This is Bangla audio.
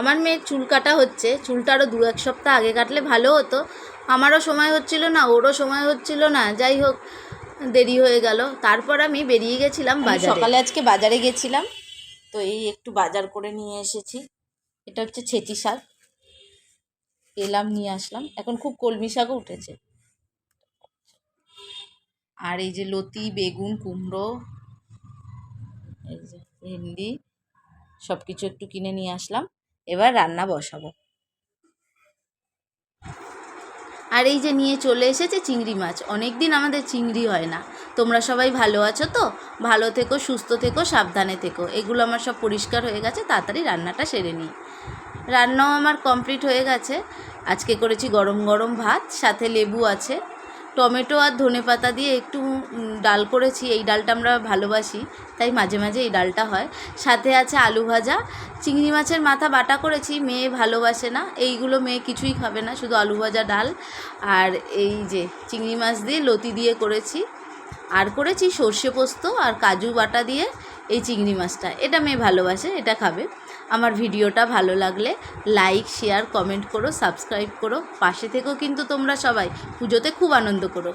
আমার মেয়ের চুল কাটা হচ্ছে, চুলটা আরও 2-1 সপ্তাহ আগে কাটলে ভালো হতো। আমারও সময় হচ্ছিল না, ওরও সময় হচ্ছিল না, যাই হোক দেরি হয়ে গেল। তারপর আমি বেরিয়ে গেছিলাম বাজারে। সকালে আজকে বাজারে গেছিলাম, তো এই একটু বাজার করে নিয়ে এসেছি। এটা হচ্ছে ছেঁচি শাক, এলাম নিয়ে আসলাম। এখন খুব কলমি শাকও উঠেছে। আর এই যে লতি, বেগুন, কুমড়ো, এই যে ভেন্ডি, সব কিছু একটু কিনে নিয়ে আসলাম। এবার রান্না বসাবো। আর এই যে নিয়ে চলে এসেছে চিংড়ি মাছ। অনেক দিন আমাদের চিংড়ি হয় না। তোমরা সবাই ভালো আছো তো? ভালো থেকো, সুস্থ থেকো, সাবধানে থেকো। এগুলো আমার সব পরিষ্কার হয়ে গেছে, তাড়াতাড়ি রান্নাটা সেরে নিই। রান্নাও আমার কমপ্লিট হয়ে গেছে। আজকে করেছি গরম গরম ভাত, সাথে লেবু আছে, টমেটো আর ধনেপাতা দিয়ে একটু ডাল করেছি। এই ডালটা আমরা ভালোবাসি, তাই মাঝে মাঝে এই ডালটা হয়। সাথে আছে আলু ভাজা, চিংড়ি মাছের মাথা বাটা করেছি, মেয়ে ভালোবাসে না এইগুলো, মেয়ে কিছুই খাবে না, শুধু আলু ভাজা, ডাল। আর এই যে চিংড়ি মাছ দিয়ে লতি দিয়ে করেছি। আর করেছি সর্ষে পোস্ত আর কাজু বাটা দিয়ে এই চিংড়ি মাছটা। এটা মেয়ে ভালোবাসে, এটা খাবে। আমার ভিডিওটা ভালো লাগলে লাইক, শেয়ার, কমেন্ট করো, সাবস্ক্রাইব করো, পাশে থেকেও কিন্তু তোমরা সবাই। পুজোতে খুব আনন্দ করো।